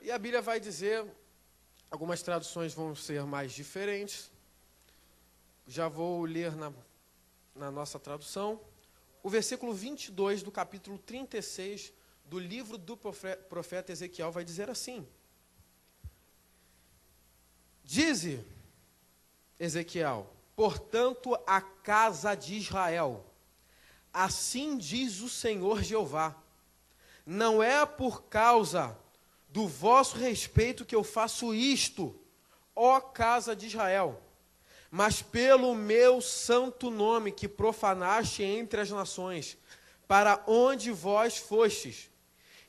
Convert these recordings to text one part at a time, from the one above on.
E a Bíblia vai dizer, algumas traduções vão ser mais diferentes. Já vou ler na nossa tradução. O versículo 22 do capítulo 36 do livro do profeta Ezequiel vai dizer assim: Dize, Ezequiel, portanto, a casa de Israel, assim diz o Senhor Jeová, não é por causa do vosso respeito que eu faço isto, ó casa de Israel, mas pelo meu santo nome que profanaste entre as nações, para onde vós fostes.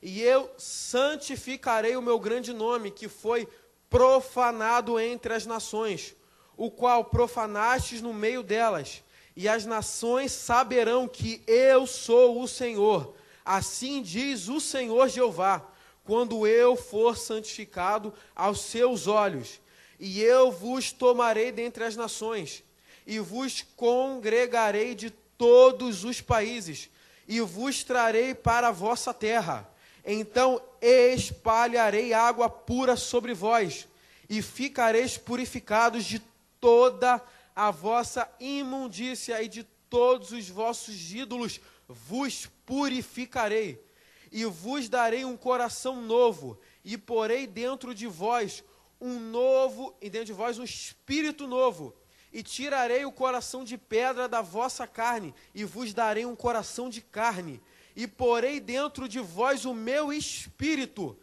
E eu santificarei o meu grande nome, que foi profanado entre as nações, o qual profanastes no meio delas. E as nações saberão que eu sou o Senhor. Assim diz o Senhor Jeová, quando eu for santificado aos seus olhos. E eu vos tomarei dentre as nações, e vos congregarei de todos os países, e vos trarei para a vossa terra. Então espalharei água pura sobre vós, e ficareis purificados de toda a vossa imundícia, e de todos os vossos ídolos vos purificarei. E vos darei um coração novo, e porei dentro de vós um espírito novo, e tirarei o coração de pedra da vossa carne, e vos darei um coração de carne, e porei dentro de vós o meu espírito,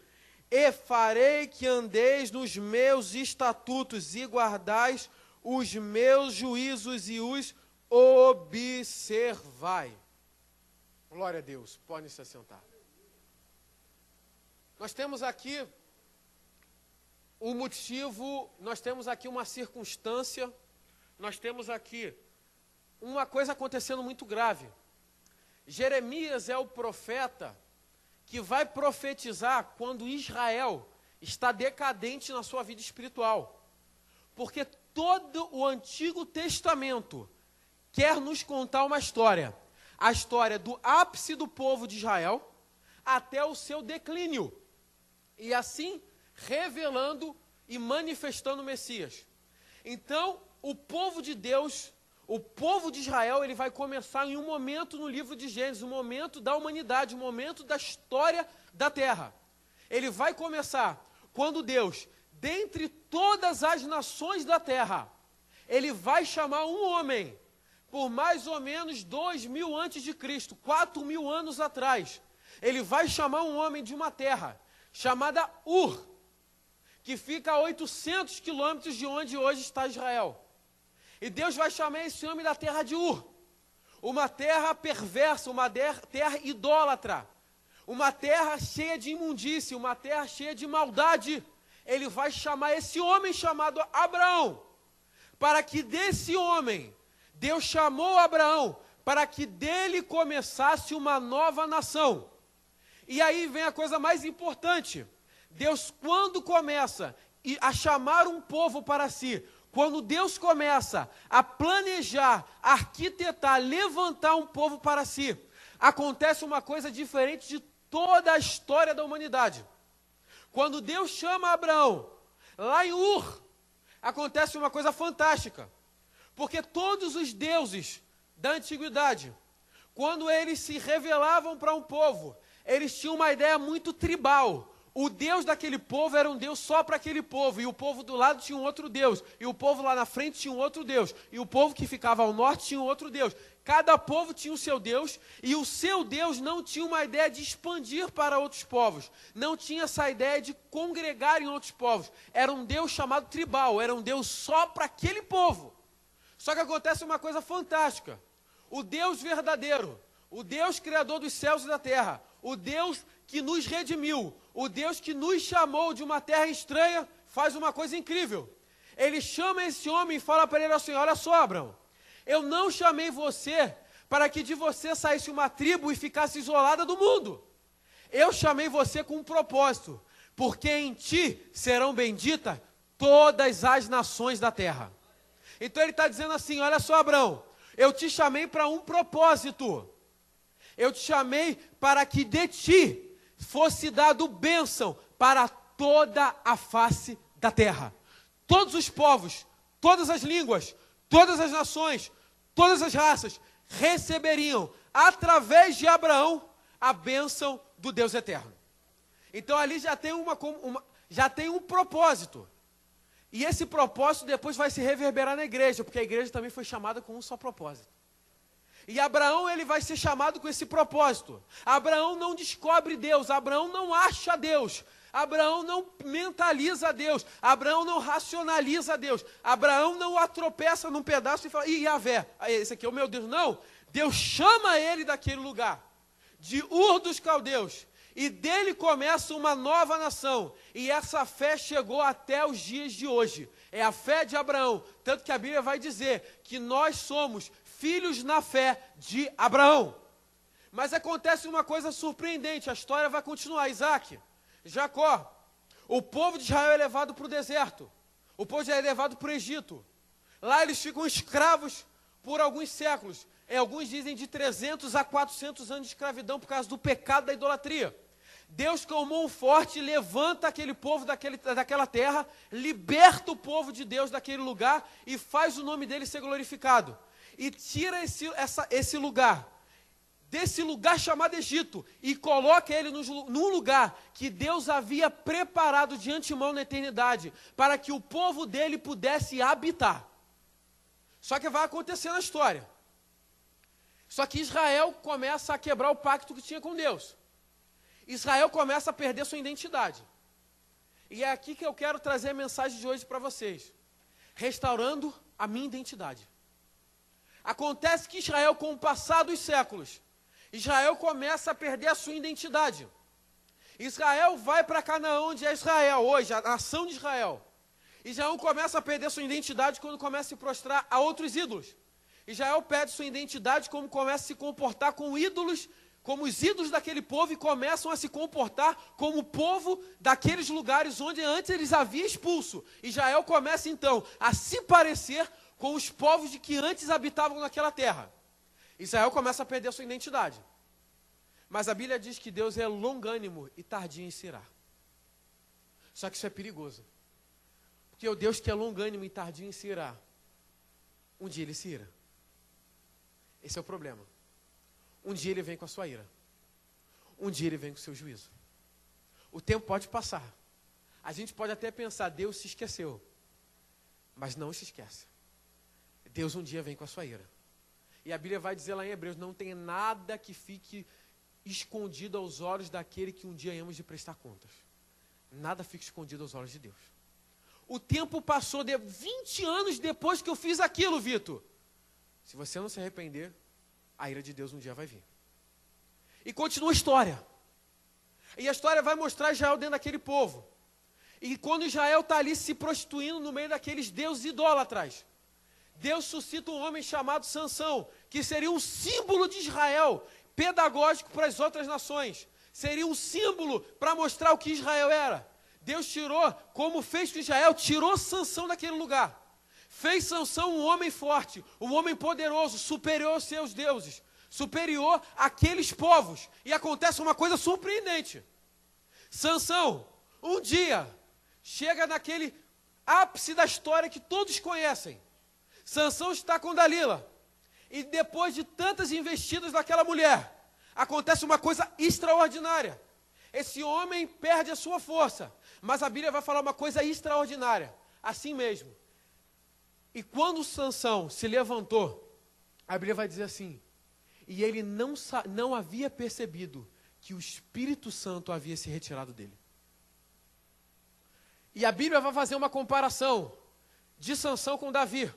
e farei que andeis nos meus estatutos, e guardais os meus juízos, e os observai. Glória a Deus, podem se assentar. Nós temos aqui um motivo, nós temos aqui uma circunstância, nós temos aqui uma coisa acontecendo muito grave. Jeremias é o profeta que vai profetizar quando Israel está decadente na sua vida espiritual. Porque todo o Antigo Testamento quer nos contar uma história. A história do ápice do povo de Israel até o seu declínio. E assim revelando e manifestando o Messias. Então, o povo de Deus, o povo de Israel, ele vai começar em um momento no livro de Gênesis, um momento da humanidade, um momento da história da terra. Ele vai começar quando Deus, dentre todas as nações da terra, ele vai chamar um homem, por mais ou menos 2000 antes de Cristo, 4000 anos atrás, ele vai chamar um homem de uma terra chamada Ur, que fica a 800 quilômetros de onde hoje está Israel. E Deus vai chamar esse homem da terra de Ur, uma terra perversa, uma terra idólatra, uma terra cheia de imundície, uma terra cheia de maldade. Ele vai chamar esse homem chamado Abraão, para que desse homem, Deus chamou Abraão, para que dele começasse uma nova nação. E aí vem a coisa mais importante. Deus, quando começa a chamar um povo para si, quando Deus começa a planejar, arquitetar, levantar um povo para si, acontece uma coisa diferente de toda a história da humanidade. Quando Deus chama Abraão, lá em Ur, acontece uma coisa fantástica. Porque todos os deuses da antiguidade, quando eles se revelavam para um povo, eles tinham uma ideia muito tribal. O Deus daquele povo era um Deus só para aquele povo, e o povo do lado tinha um outro Deus, e o povo lá na frente tinha um outro Deus, e o povo que ficava ao norte tinha um outro Deus. Cada povo tinha o seu Deus, e o seu Deus não tinha uma ideia de expandir para outros povos, não tinha essa ideia de congregar em outros povos. Era um Deus chamado tribal, era um Deus só para aquele povo. Só que acontece uma coisa fantástica. O Deus verdadeiro, o Deus criador dos céus e da terra, o Deus que nos redimiu, o Deus que nos chamou de uma terra estranha, faz uma coisa incrível. Ele chama esse homem e fala para ele assim: olha só, Abraão, eu não chamei você para que de você saísse uma tribo e ficasse isolada do mundo. Eu chamei você com um propósito, porque em ti serão benditas todas as nações da terra. Então ele está dizendo assim: olha só, Abraão, eu te chamei para um propósito. Eu te chamei para que de ti fosse dado bênção para toda a face da terra. Todos os povos, todas as línguas, todas as nações, todas as raças receberiam, através de Abraão, a bênção do Deus eterno. Então ali já tem um propósito. E esse propósito depois vai se reverberar na igreja, porque a igreja também foi chamada com um só propósito. E Abraão, ele vai ser chamado com esse propósito. Abraão não descobre Deus, Abraão não acha Deus, Abraão não mentaliza Deus, Abraão não racionaliza Deus, Abraão não atropeça num pedaço e fala, ih, Yahvé, esse aqui é o meu Deus. Não, Deus chama ele daquele lugar, de Ur dos Caldeus, e dele começa uma nova nação, e essa fé chegou até os dias de hoje. É a fé de Abraão, tanto que a Bíblia vai dizer que nós somos filhos na fé de Abraão. Mas acontece uma coisa surpreendente, a história vai continuar. Isaac, Jacó, o povo de Israel é levado para o deserto, o povo de Israel é levado para o Egito. Lá eles ficam escravos por alguns séculos, alguns dizem de 300 a 400 anos de escravidão por causa do pecado da idolatria. Deus com mão forte levanta aquele povo daquela terra, liberta o povo de Deus daquele lugar e faz o nome dele ser glorificado. E tira esse lugar, desse lugar chamado Egito, e coloca ele num lugar que Deus havia preparado de antemão na eternidade, para que o povo dele pudesse habitar. Só que vai acontecer na história. Só que Israel começa a quebrar o pacto que tinha com Deus. Israel começa a perder sua identidade. E é aqui que eu quero trazer a mensagem de hoje para vocês. Restaurando a minha identidade. Acontece que Israel, com o passar dos séculos, Israel começa a perder a sua identidade. Israel vai para Canaã, onde é Israel hoje, a nação de Israel. Israel começa a perder sua identidade quando começa a se prostrar a outros ídolos. Israel perde sua identidade quando começa a se comportar com ídolos, como os ídolos daquele povo, e começam a se comportar como o povo daqueles lugares onde antes eles haviam expulso. Israel começa então a se parecer com os povos de que antes habitavam naquela terra. Israel começa a perder sua identidade. Mas a Bíblia diz que Deus é longânimo e tardio em se irar. Só que isso é perigoso. Porque o Deus que é longânimo e tardio em se irar, um dia ele se ira. Esse é o problema. Um dia ele vem com a sua ira. Um dia ele vem com o seu juízo. O tempo pode passar. A gente pode até pensar, Deus se esqueceu. Mas não se esquece. Deus um dia vem com a sua ira. E a Bíblia vai dizer lá em Hebreus, não tem nada que fique escondido aos olhos daquele que um dia hemos de prestar contas. Nada fica escondido aos olhos de Deus. O tempo passou de 20 anos depois que eu fiz aquilo, Vitor. Se você não se arrepender, a ira de Deus um dia vai vir. E continua a história. E a história vai mostrar Israel dentro daquele povo. E quando Israel está ali se prostituindo no meio daqueles deuses idólatras, Deus suscita um homem chamado Sansão, que seria um símbolo de Israel, pedagógico para as outras nações. Seria um símbolo para mostrar o que Israel era. Deus tirou, como fez com Israel, tirou Sansão daquele lugar. Fez Sansão um homem forte, um homem poderoso, superior aos seus deuses, superior àqueles povos. E acontece uma coisa surpreendente. Sansão, um dia, chega naquele ápice da história que todos conhecem. Sansão está com Dalila. E depois de tantas investidas naquela mulher, acontece uma coisa extraordinária. Esse homem perde a sua força. Mas a Bíblia vai falar uma coisa extraordinária. Assim mesmo. E quando Sansão se levantou, a Bíblia vai dizer assim, e ele não havia percebido que o Espírito Santo havia se retirado dele. E a Bíblia vai fazer uma comparação de Sansão com Davi.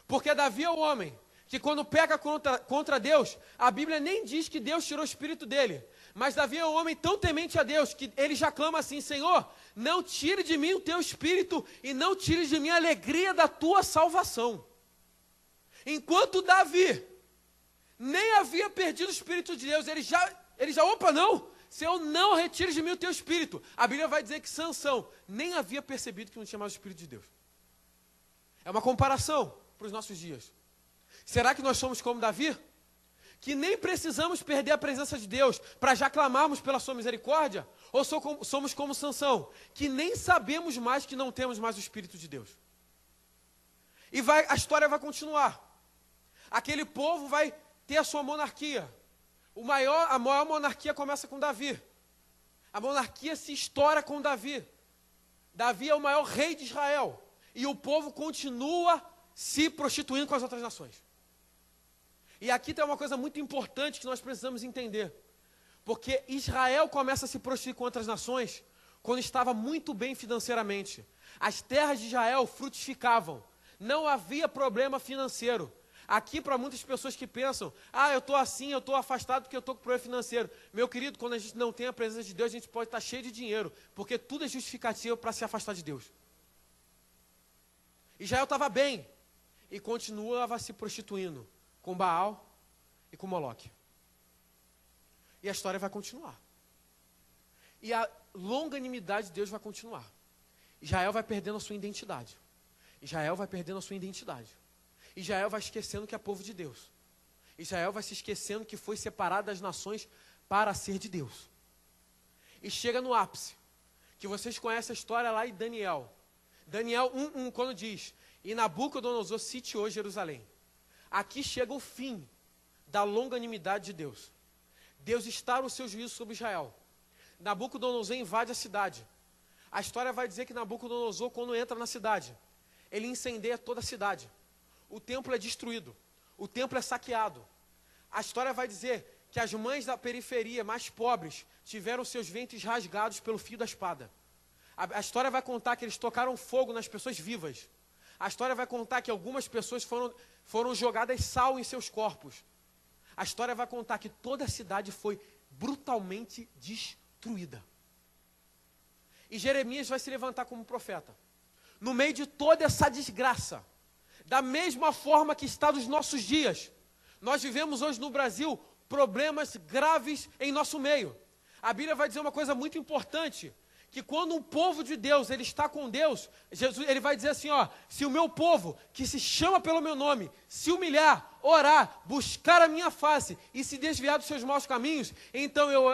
Porque Davi é o homem que quando peca contra Deus, a Bíblia nem diz que Deus tirou o espírito dele. Mas Davi é um homem tão temente a Deus que ele já clama assim, Senhor, não tire de mim o teu espírito e não tire de mim a alegria da tua salvação. Enquanto Davi nem havia perdido o espírito de Deus, ele já, opa, não, Senhor, não retire de mim o teu espírito. A Bíblia vai dizer que Sansão nem havia percebido que não tinha mais o espírito de Deus. É uma comparação para os nossos dias. Será que nós somos como Davi? que nem precisamos perder a presença de Deus para já clamarmos pela sua misericórdia? Ou somos como Sansão, que nem sabemos mais que não temos mais o Espírito de Deus? E a história vai continuar. Aquele povo vai ter a sua monarquia. A maior monarquia começa com Davi. A monarquia se estoura com Davi. Davi é o maior rei de Israel. E o povo continua se prostituindo com as outras nações. E aqui tem uma coisa muito importante que nós precisamos entender. Porque Israel começa a se prostituir com outras nações quando estava muito bem financeiramente. As terras de Israel frutificavam. Não havia problema financeiro. Aqui, para muitas pessoas que pensam, eu estou assim, eu estou afastado porque eu estou com problema financeiro. Meu querido, quando a gente não tem a presença de Deus, a gente pode estar cheio de dinheiro, porque tudo é justificativo para se afastar de Deus. Israel estava bem e continuava se prostituindo com Baal e com Moloque. E a história vai continuar. E a longanimidade de Deus vai continuar. Israel vai perdendo a sua identidade. Israel vai perdendo a sua identidade. Israel vai esquecendo que é povo de Deus. Israel vai se esquecendo que foi separado das nações para ser de Deus. E chega no ápice, que vocês conhecem a história lá em Daniel. Daniel 1:1, quando diz, e Nabucodonosor sitiou Jerusalém. Aqui chega o fim da longanimidade de Deus. Deus instaura o seu juízo sobre Israel. Nabucodonosor invade a cidade. A história vai dizer que Nabucodonosor, quando entra na cidade, ele incendeia toda a cidade. O templo é destruído. O templo é saqueado. A história vai dizer que as mães da periferia, mais pobres, tiveram seus ventres rasgados pelo fio da espada. A história vai contar que eles tocaram fogo nas pessoas vivas. A história vai contar que algumas pessoas foram jogadas sal em seus corpos. A história vai contar que toda a cidade foi brutalmente destruída. E Jeremias vai se levantar como profeta. No meio de toda essa desgraça, da mesma forma que está nos nossos dias, nós vivemos hoje no Brasil problemas graves em nosso meio. A Bíblia vai dizer uma coisa muito importante, que quando um povo de Deus, ele está com Deus, Jesus, ele vai dizer assim, se o meu povo, que se chama pelo meu nome, se humilhar, orar, buscar a minha face e se desviar dos seus maus caminhos, então eu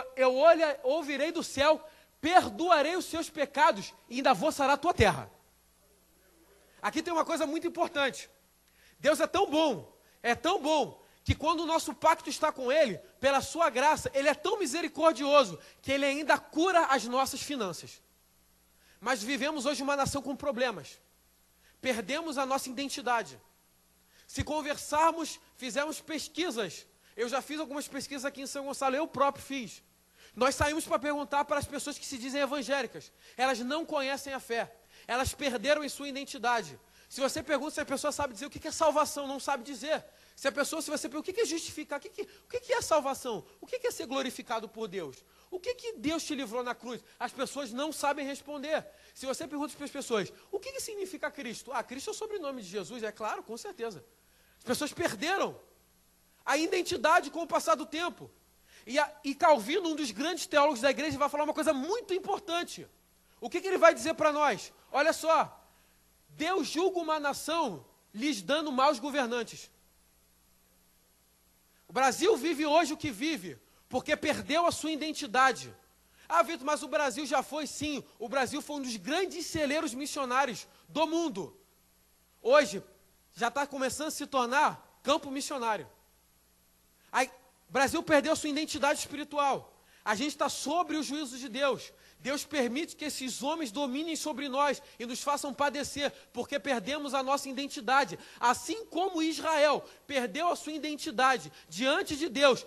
ouvirei do céu, perdoarei os seus pecados e ainda vou sarar a tua terra. Aqui tem uma coisa muito importante. Deus é tão bom, que quando o nosso pacto está com Ele, pela sua graça, Ele é tão misericordioso, que Ele ainda cura as nossas finanças. Mas vivemos hoje uma nação com problemas. Perdemos a nossa identidade. Se conversarmos, fizermos pesquisas, eu já fiz algumas pesquisas aqui em São Gonçalo, eu próprio fiz. Nós saímos para perguntar para as pessoas que se dizem evangélicas. Elas não conhecem a fé. Elas perderam em sua identidade. Se você pergunta se a pessoa sabe dizer o que é salvação, não sabe dizer. Se você pergunta o que é justificar, o que é salvação? O que é ser glorificado por Deus? O que Deus te livrou na cruz? As pessoas não sabem responder. Se você pergunta para as pessoas, o que significa Cristo? Cristo é o sobrenome de Jesus, é claro, com certeza. As pessoas perderam a identidade com o passar do tempo. E Calvino, um dos grandes teólogos da igreja, vai falar uma coisa muito importante. O que ele vai dizer para nós? Olha só, Deus julga uma nação lhes dando maus governantes. O Brasil vive hoje o que vive, porque perdeu a sua identidade. Vitor, mas o Brasil já foi sim, o Brasil foi um dos grandes celeiros missionários do mundo. Hoje, já está começando a se tornar campo missionário. O Brasil perdeu a sua identidade espiritual. A gente está sobre o juízo de Deus. Deus permite que esses homens dominem sobre nós e nos façam padecer, porque perdemos a nossa identidade. Assim como Israel perdeu a sua identidade diante de Deus,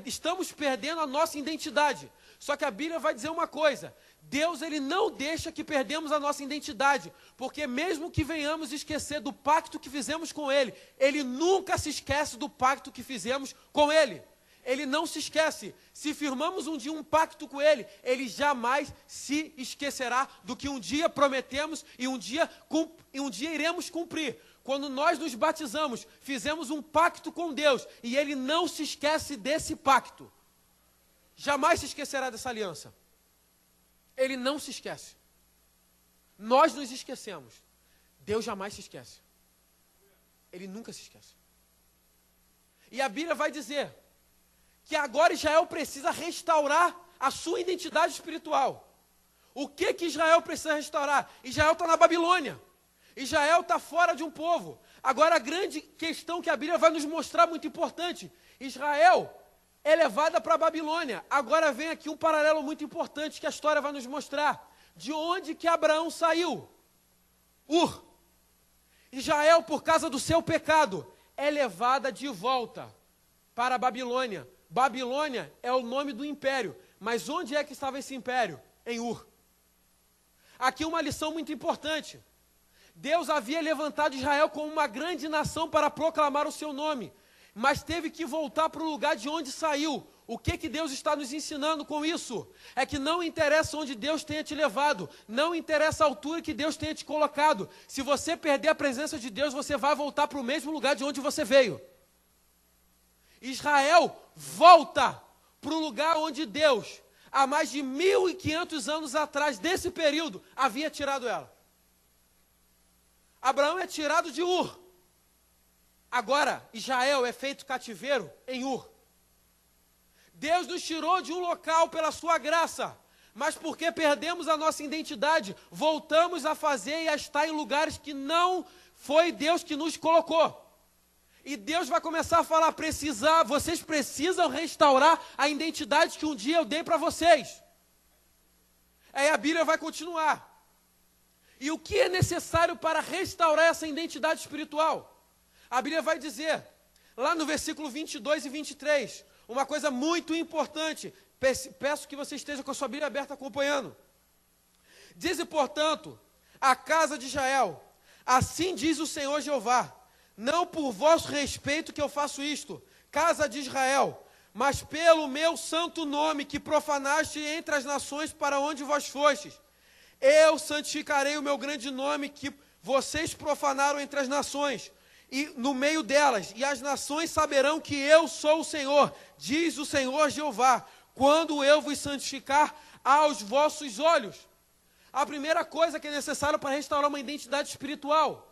estamos perdendo a nossa identidade. Só que a Bíblia vai dizer uma coisa, Deus ele não deixa que perdemos a nossa identidade, porque mesmo que venhamos esquecer do pacto que fizemos com Ele, Ele nunca se esquece do pacto que fizemos com Ele. Ele não se esquece. Se firmamos um dia um pacto com Ele, Ele jamais se esquecerá do que um dia prometemos e um dia iremos cumprir. Quando nós nos batizamos, fizemos um pacto com Deus e Ele não se esquece desse pacto. Jamais se esquecerá dessa aliança. Ele não se esquece. Nós nos esquecemos. Deus jamais se esquece. Ele nunca se esquece. E a Bíblia vai dizer que agora Israel precisa restaurar a sua identidade espiritual. O que Israel precisa restaurar? Israel está na Babilônia. Israel está fora de um povo. Agora a grande questão que a Bíblia vai nos mostrar, muito importante, Israel é levada para a Babilônia. Agora vem aqui um paralelo muito importante que a história vai nos mostrar. De onde que Abraão saiu? Ur. Israel, por causa do seu pecado, é levada de volta para a Babilônia. Babilônia é o nome do império. Mas onde é que estava esse império? Em Ur. Aqui uma lição muito importante. Deus havia levantado Israel como uma grande nação para proclamar o seu nome, mas teve que voltar para o lugar de onde saiu. O que Deus está nos ensinando com isso? É que não interessa onde Deus tenha te levado, não interessa a altura que Deus tenha te colocado. Se você perder a presença de Deus, você vai voltar para o mesmo lugar de onde você veio. Israel volta para o lugar onde Deus, há mais de 1.500 anos atrás, desse período, havia tirado ela. Abraão é tirado de Ur. Agora, Israel é feito cativeiro em Ur. Deus nos tirou de um local pela sua graça, mas porque perdemos a nossa identidade, voltamos a fazer e a estar em lugares que não foi Deus que nos colocou. E Deus vai começar a falar, vocês precisam restaurar a identidade que um dia eu dei para vocês. Aí a Bíblia vai continuar. E o que é necessário para restaurar essa identidade espiritual? A Bíblia vai dizer, lá no versículo 22 e 23, uma coisa muito importante. Peço que você esteja com a sua Bíblia aberta acompanhando. Dize, portanto, a casa de Israel, assim diz o Senhor Jeová, não por vosso respeito que eu faço isto, casa de Israel, mas pelo meu santo nome que profanaste entre as nações para onde vós fostes. Eu santificarei o meu grande nome que vocês profanaram entre as nações, e no meio delas, e as nações saberão que eu sou o Senhor, diz o Senhor Jeová, quando eu vos santificar aos vossos olhos. A primeira coisa que é necessária para restaurar uma identidade espiritual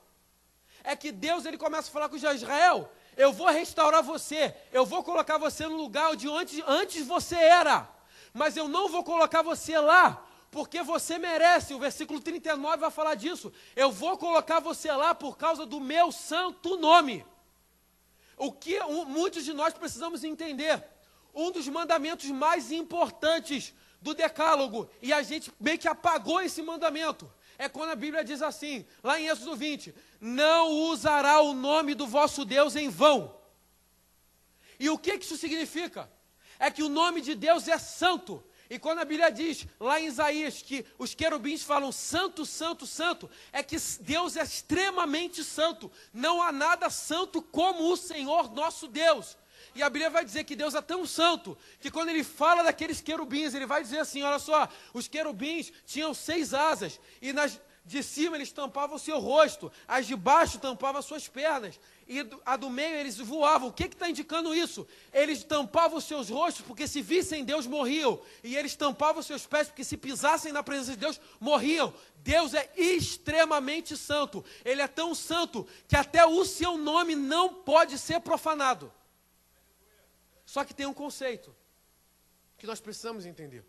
é que Deus ele começa a falar com Israel, eu vou restaurar você, eu vou colocar você no lugar de onde antes você era, mas eu não vou colocar você lá, porque você merece. O versículo 39 vai falar disso. Eu vou colocar você lá por causa do meu santo nome. O que muitos de nós precisamos entender, um dos mandamentos mais importantes do decálogo, e a gente meio que apagou esse mandamento, é quando a Bíblia diz assim, lá em Êxodo 20, não usará o nome do vosso Deus em vão. E o que isso significa? É que o nome de Deus é santo. E quando a Bíblia diz, lá em Isaías, que os querubins falam santo, santo, santo, é que Deus é extremamente santo. Não há nada santo como o Senhor nosso Deus. E a Bíblia vai dizer que Deus é tão santo, que quando ele fala daqueles querubins, ele vai dizer assim, olha só, os querubins tinham 6 asas, e de cima eles tampavam o seu rosto, as de baixo tampavam as suas pernas, e a do meio eles voavam. O que está indicando isso? Eles tampavam os seus rostos, porque se vissem Deus, morriam. E eles tampavam os seus pés, porque se pisassem na presença de Deus, morriam. Deus é extremamente santo. Ele é tão santo, que até o seu nome não pode ser profanado. Só que tem um conceito, que nós precisamos entender.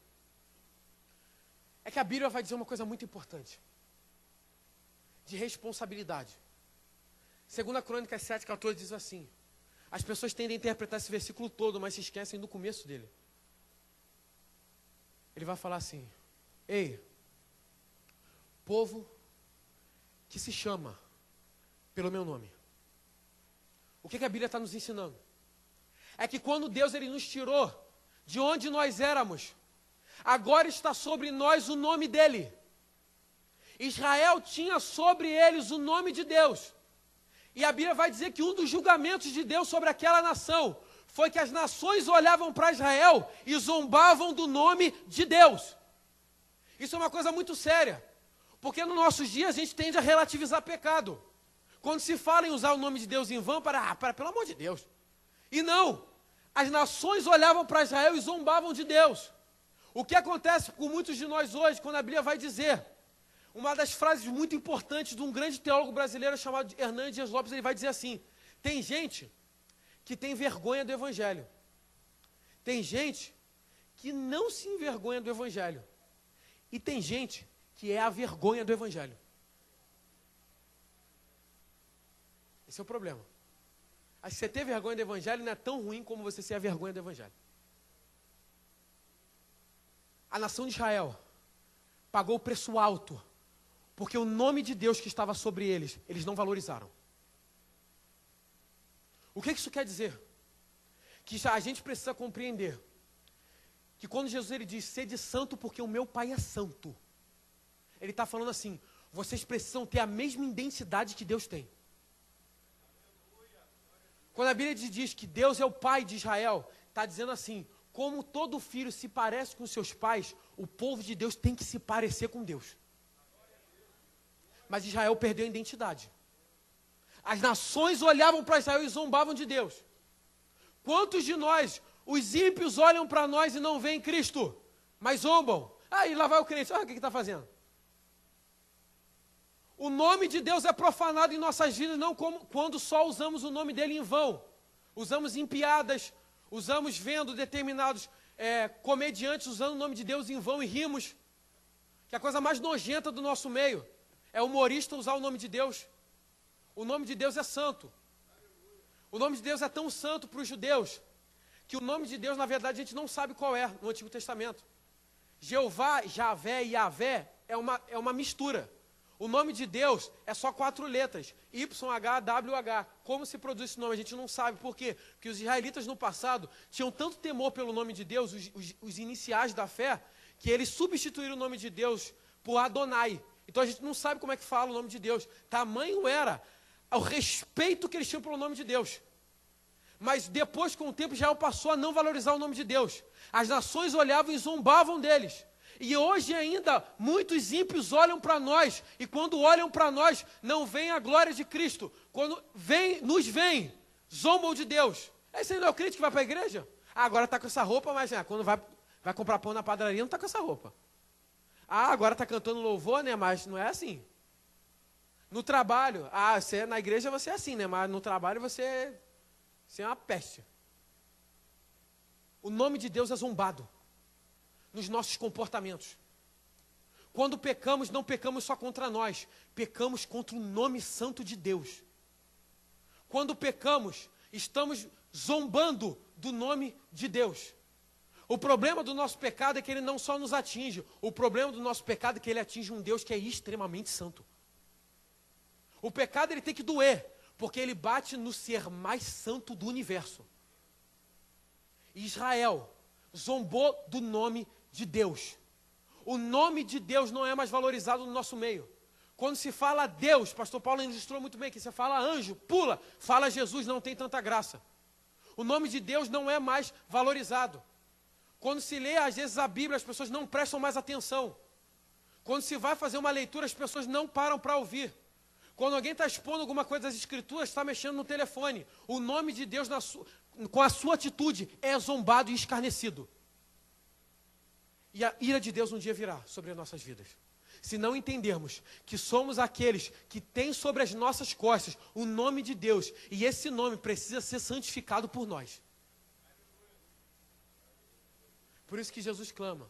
É que a Bíblia vai dizer uma coisa muito importante. De responsabilidade. 2 Crônicas 7,14 diz assim, as pessoas tendem a interpretar esse versículo todo, mas se esquecem do começo dele. Ele vai falar assim, ei, povo que se chama pelo meu nome. O que a Bíblia está nos ensinando? É que quando Deus ele nos tirou de onde nós éramos, agora está sobre nós o nome dele. Israel tinha sobre eles o nome de Deus. E a Bíblia vai dizer que um dos julgamentos de Deus sobre aquela nação foi que as nações olhavam para Israel e zombavam do nome de Deus. Isso é uma coisa muito séria, porque nos nossos dias a gente tende a relativizar pecado. Quando se fala em usar o nome de Deus em vão, pelo amor de Deus. E não, as nações olhavam para Israel e zombavam de Deus. O que acontece com muitos de nós hoje, quando a Bíblia vai dizer, uma das frases muito importantes de um grande teólogo brasileiro chamado Hernandes Dias Lopes, ele vai dizer assim, tem gente que tem vergonha do Evangelho. Tem gente que não se envergonha do Evangelho. E tem gente que é a vergonha do Evangelho. Esse é o problema. Acho que você ter vergonha do Evangelho não é tão ruim como você ser a vergonha do Evangelho. A nação de Israel pagou o preço alto, porque o nome de Deus que estava sobre eles, eles não valorizaram. O que isso quer dizer? Que a gente precisa compreender que quando Jesus ele diz, sede santo porque o meu Pai é santo, ele está falando assim, vocês precisam ter a mesma identidade que Deus tem. Quando a Bíblia diz que Deus é o Pai de Israel, está dizendo assim, como todo filho se parece com seus pais, o povo de Deus tem que se parecer com Deus. Mas Israel perdeu a identidade. As nações olhavam para Israel e zombavam de Deus. Quantos de nós, os ímpios olham para nós e não veem Cristo, mas zombam? E lá vai o crente, olha o que está fazendo. O nome de Deus é profanado em nossas vidas, não como quando só usamos o nome dele em vão. Usamos em piadas, usamos vendo determinados comediantes usando o nome de Deus em vão e rimos. Que é a coisa mais nojenta do nosso meio é o humorista usar o nome de Deus. O nome de Deus é santo. O nome de Deus é tão santo para os judeus, que o nome de Deus, na verdade, a gente não sabe qual é no Antigo Testamento. Jeová, Javé e Yavé é uma mistura. O nome de Deus é só 4 letras, YHWH. Como se produz esse nome? A gente não sabe. Por quê? Porque os israelitas no passado tinham tanto temor pelo nome de Deus, os iniciais da fé, que eles substituíram o nome de Deus por Adonai. Então a gente não sabe como é que fala o nome de Deus. Tamanho era o respeito que eles tinham pelo nome de Deus. Mas depois, com o tempo, Israel passou a não valorizar o nome de Deus. As nações olhavam e zombavam deles. E hoje ainda, muitos ímpios olham para nós, e quando olham para nós, não veem a glória de Cristo. Quando nos veem, zombam de Deus. Esse não é o crente que vai para a igreja? Agora está com essa roupa, mas quando vai comprar pão na padaria, não está com essa roupa. Agora está cantando louvor, né? Mas não é assim. No trabalho, na igreja você é assim, né? Mas no trabalho você é uma peste. O nome de Deus é zombado nos nossos comportamentos. Quando pecamos, não pecamos só contra nós, pecamos contra o nome santo de Deus. Quando pecamos, estamos zombando do nome de Deus. O problema do nosso pecado é que ele não só nos atinge, o problema do nosso pecado é que ele atinge um Deus que é extremamente santo. O pecado ele tem que doer, porque ele bate no ser mais santo do universo. Israel zombou do nome de Deus. O nome de Deus não é mais valorizado no nosso meio. Quando se fala Deus, pastor Paulo ilustrou muito bem, que você fala anjo, pula, fala Jesus, não tem tanta graça. O nome de Deus não é mais valorizado. Quando se lê, às vezes, a Bíblia, as pessoas não prestam mais atenção. Quando se vai fazer uma leitura, as pessoas não param para ouvir. Quando alguém está expondo alguma coisa das Escrituras, está mexendo no telefone. O nome de Deus, com a sua atitude, é zombado e escarnecido. E a ira de Deus um dia virá sobre as nossas vidas. Se não entendermos que somos aqueles que têm sobre as nossas costas o nome de Deus, e esse nome precisa ser santificado por nós. Por isso que Jesus clama: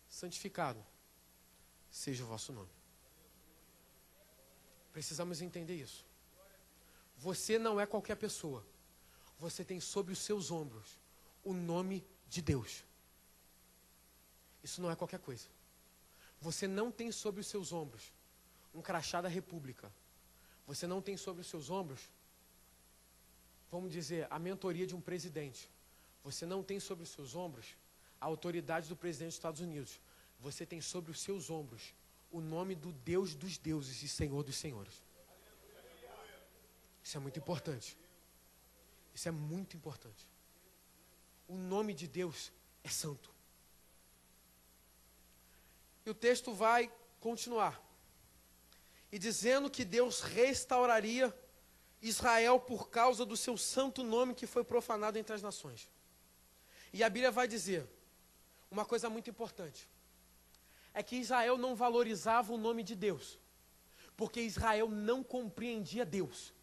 santificado seja o vosso nome. Precisamos entender isso. Você não é qualquer pessoa. Você tem sobre os seus ombros o nome de Deus. Isso não é qualquer coisa. Você não tem sobre os seus ombros um crachá da República. Você não tem sobre os seus ombros, vamos dizer, a mentoria de um presidente. Você não tem sobre os seus ombros a autoridade do presidente dos Estados Unidos. Você tem sobre os seus ombros o nome do Deus dos deuses e Senhor dos senhores. Isso é muito importante. Isso é muito importante. O nome de Deus é santo. E o texto vai continuar. E dizendo que Deus restauraria Israel por causa do seu santo nome que foi profanado entre as nações. E a Bíblia vai dizer uma coisa muito importante. É que Israel não valorizava o nome de Deus, porque Israel não compreendia Deus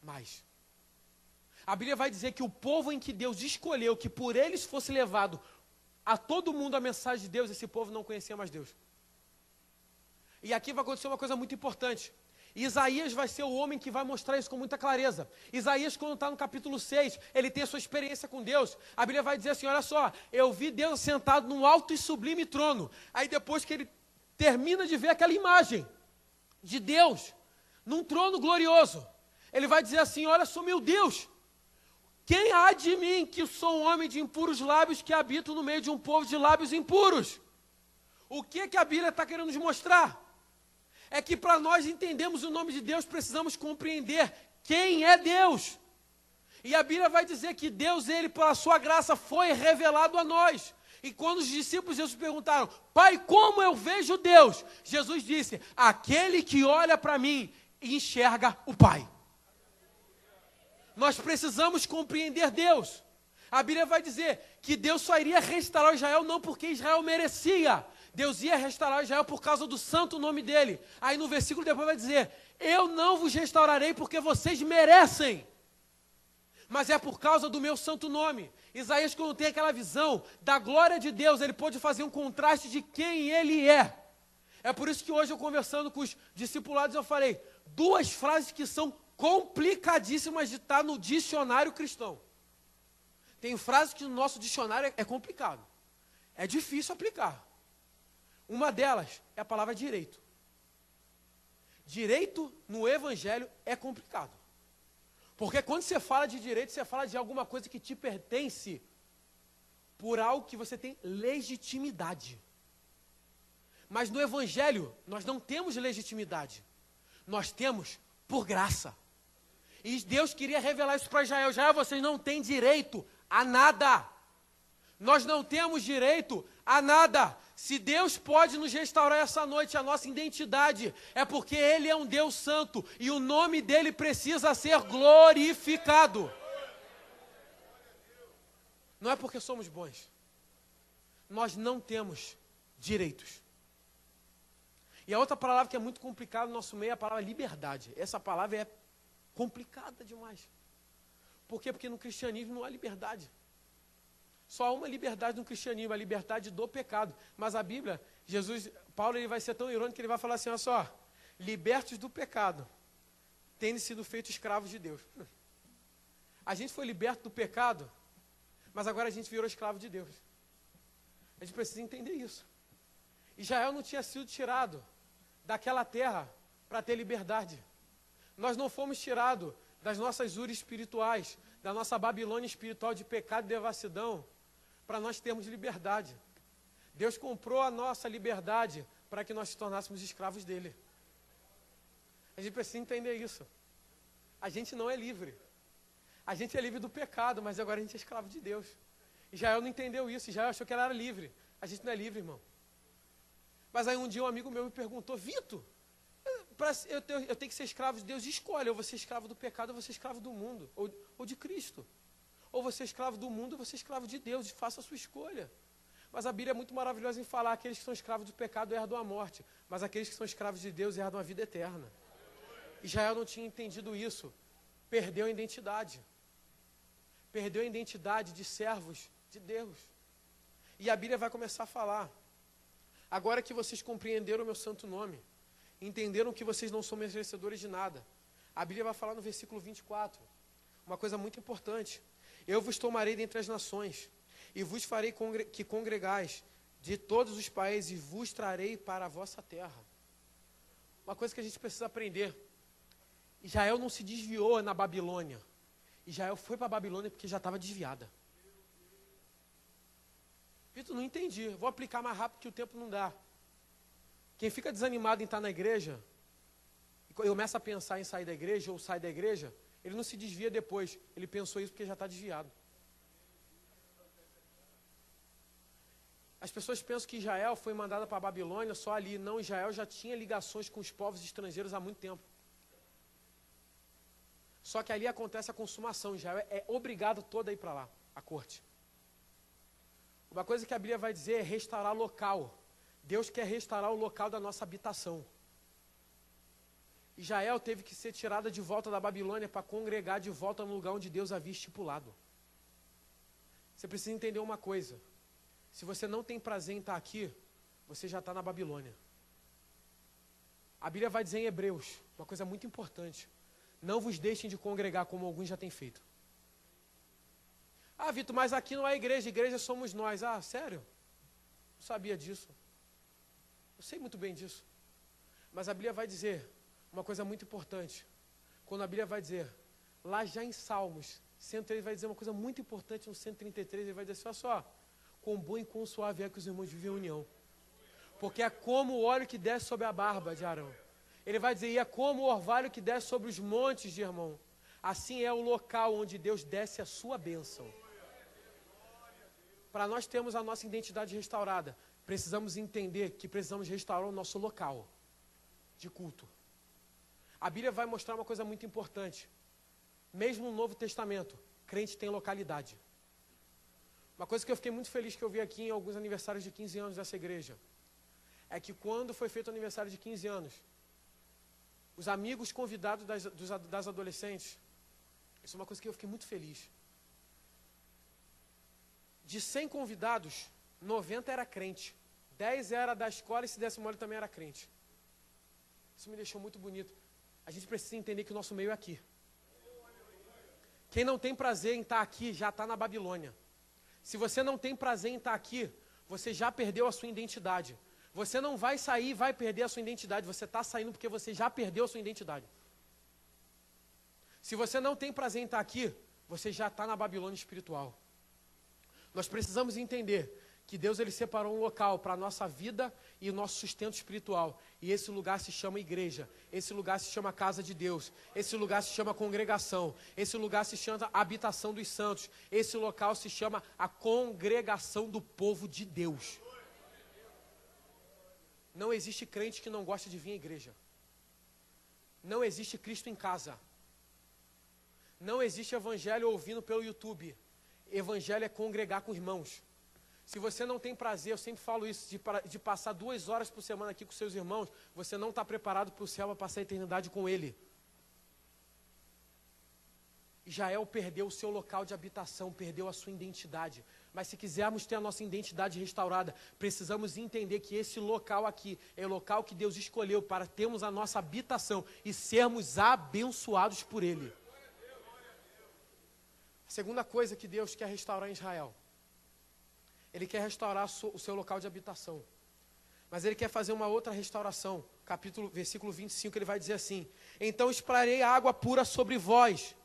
mais. A Bíblia vai dizer que o povo em que Deus escolheu, que por eles fosse levado a todo mundo a mensagem de Deus, esse povo não conhecia mais Deus. E aqui vai acontecer uma coisa muito importante. Isaías vai ser o homem que vai mostrar isso com muita clareza. Isaías, quando está no capítulo 6, ele tem a sua experiência com Deus. A Bíblia vai dizer assim, olha só, eu vi Deus sentado num alto e sublime trono. Aí depois que ele termina de ver aquela imagem de Deus, num trono glorioso, ele vai dizer assim, olha só, meu Deus, quem há de mim que sou um homem de impuros lábios que habito no meio de um povo de lábios impuros? O que a Bíblia está querendo nos mostrar? É que para nós entendermos o nome de Deus, precisamos compreender quem é Deus. E a Bíblia vai dizer que Deus, ele, pela sua graça, foi revelado a nós. E quando os discípulos de Jesus perguntaram, Pai, como eu vejo Deus? Jesus disse, aquele que olha para mim enxerga o Pai. Nós precisamos compreender Deus. A Bíblia vai dizer que Deus só iria restaurar Israel não porque Israel merecia. Deus ia restaurar Israel por causa do santo nome dele. Aí no versículo depois vai dizer, eu não vos restaurarei porque vocês merecem, mas é por causa do meu santo nome. Isaías, quando tem aquela visão da glória de Deus, ele pode fazer um contraste de quem ele é. É por isso que hoje eu conversando com os discipulados, eu falei, duas frases que são complicadíssimas de estar no dicionário cristão. Tem frases que no nosso dicionário é complicado. É difícil aplicar. Uma delas é a palavra direito. Direito no evangelho é complicado. Porque quando você fala de direito, você fala de alguma coisa que te pertence por algo que você tem legitimidade. Mas no evangelho, nós não temos legitimidade. Nós temos por graça. E Deus queria revelar isso para Israel. Israel, vocês não têm direito a nada. Nós não temos direito a nada. Se Deus pode nos restaurar essa noite a nossa identidade, é porque Ele é um Deus santo e o nome dEle precisa ser glorificado. Não é porque somos bons. Nós não temos direitos. E a outra palavra que é muito complicada no nosso meio é a palavra liberdade. Essa palavra é complicada demais. Por quê? Porque no cristianismo não há liberdade. Só há uma liberdade no cristianismo, a liberdade do pecado. Mas a Bíblia, Paulo ele vai ser tão irônico que ele vai falar assim, olha só, libertos do pecado, tendo sido feitos escravos de Deus. A gente foi liberto do pecado, mas agora a gente virou escravo de Deus. A gente precisa entender isso. Israel não tinha sido tirado daquela terra para ter liberdade. Nós não fomos tirados das nossas uras espirituais, da nossa Babilônia espiritual de pecado e devassidão, para nós termos liberdade. Deus comprou a nossa liberdade para que nós se tornássemos escravos dele. A gente precisa entender isso. A gente não é livre. A gente é livre do pecado, mas agora a gente é escravo de Deus. Israel não entendeu isso, Israel achou que ela era livre. A gente não é livre, irmão. Mas aí um dia um amigo meu me perguntou, Vitor, eu tenho que ser escravo de Deus, escolhe, ou você é escravo do pecado, ou você é escravo do mundo, ou de Cristo. Ou você é escravo do mundo, ou você é escravo de Deus, faça a sua escolha. Mas a Bíblia é muito maravilhosa em falar, aqueles que são escravos do pecado herdam a morte, mas aqueles que são escravos de Deus herdam a vida eterna. Israel não tinha entendido isso, perdeu a identidade. Perdeu a identidade de servos de Deus. E a Bíblia vai começar a falar, agora que vocês compreenderam o meu santo nome, entenderam que vocês não são merecedores de nada. A Bíblia vai falar no versículo 24, uma coisa muito importante. Eu vos tomarei dentre as nações, e vos farei que congregais de todos os países, e vos trarei para a vossa terra. Uma coisa que a gente precisa aprender. Israel não se desviou na Babilônia. Israel foi para a Babilônia porque já estava desviada. Vitor, não entendi. Vou aplicar mais rápido que o tempo não dá. Quem fica desanimado em estar na igreja, e começa a pensar em sair da igreja ou sai da igreja, ele não se desvia depois. Ele pensou isso porque já está desviado. As pessoas pensam que Israel foi mandada para a Babilônia só ali. Não, Israel já tinha ligações com os povos estrangeiros há muito tempo. Só que ali acontece a consumação. Israel é obrigado toda a ir para lá, a corte. Uma coisa que a Bíblia vai dizer é restaurar local. Deus quer restaurar o local da nossa habitação. Israel teve que ser tirada de volta da Babilônia para congregar de volta no lugar onde Deus havia estipulado. Você precisa entender uma coisa. Se você não tem prazer em estar aqui, você já está na Babilônia. A Bíblia vai dizer em Hebreus, uma coisa muito importante. Não vos deixem de congregar como alguns já têm feito. Ah, Vitor, mas aqui não é igreja somos nós. Ah, sério? Não sabia disso. Eu sei muito bem disso. Mas a Bíblia vai dizer uma coisa muito importante. Quando a Bíblia vai dizer, lá já em Salmos 103 vai dizer uma coisa muito importante no 133, ele vai dizer assim, olha só, quão bom e quão suave é que os irmãos vivem em união. Porque é como o óleo que desce sobre a barba de Arão. Ele vai dizer, e é como o orvalho que desce sobre os montes de Hermon. Assim é o local onde Deus desce a sua bênção. Para nós termos a nossa identidade restaurada, precisamos entender que precisamos restaurar o nosso local de culto. A Bíblia vai mostrar uma coisa muito importante. Mesmo no Novo Testamento, crente tem localidade. Uma coisa que eu fiquei muito feliz que eu vi aqui em alguns aniversários de 15 anos dessa igreja, é que quando foi feito o aniversário de 15 anos, os amigos convidados das adolescentes, isso é uma coisa que eu fiquei muito feliz. De 100 convidados, 90 era crente. 10 era da escola e se desse mole também era crente. Isso me deixou muito bonito. A gente precisa entender que o nosso meio é aqui. Quem não tem prazer em estar aqui, já está na Babilônia. Se você não tem prazer em estar aqui, você já perdeu a sua identidade. Você não vai sair e vai perder a sua identidade. Você está saindo porque você já perdeu a sua identidade. Se você não tem prazer em estar aqui, você já está na Babilônia espiritual. Nós precisamos entender que Deus ele separou um local para a nossa vida e o nosso sustento espiritual. E esse lugar se chama igreja. Esse lugar se chama casa de Deus. Esse lugar se chama congregação. Esse lugar se chama habitação dos santos. Esse local se chama a congregação do povo de Deus. Não existe crente que não gosta de vir à igreja. Não existe Cristo em casa. Não existe evangelho ouvindo pelo YouTube. Evangelho é congregar com irmãos. Se você não tem prazer, eu sempre falo isso, de passar 2 horas por semana aqui com seus irmãos, você não está preparado para o céu, para passar a eternidade com ele. Israel perdeu o seu local de habitação, perdeu a sua identidade. Mas se quisermos ter a nossa identidade restaurada, precisamos entender que esse local aqui é o local que Deus escolheu para termos a nossa habitação e sermos abençoados por ele. A segunda coisa que Deus quer restaurar em Israel, ele quer restaurar o seu local de habitação. Mas ele quer fazer uma outra restauração. Versículo 25, ele vai dizer assim: então espraiarei água pura sobre vós,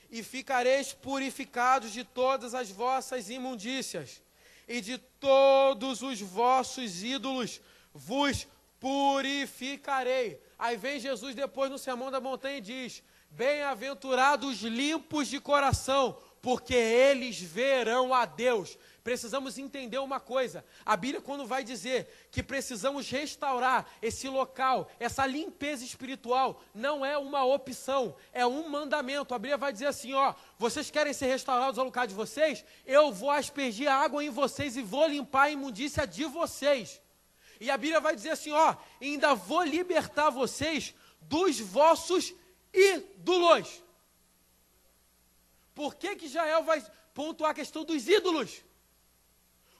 e ficareis purificados de todas as vossas imundícias, e de todos os vossos ídolos vos purificarei. Aí vem Jesus depois no Sermão da Montanha e diz: bem-aventurados limpos de coração, porque eles verão a Deus. Precisamos entender uma coisa. A Bíblia, quando vai dizer que precisamos restaurar esse local, essa limpeza espiritual, não é uma opção, é um mandamento. A Bíblia vai dizer assim, ó, vocês querem ser restaurados ao lugar de vocês? Eu vou aspergir água em vocês e vou limpar a imundícia de vocês. E a Bíblia vai dizer assim, ó, ainda vou libertar vocês dos vossos ídolos. Por que Israel vai pontuar a questão dos ídolos?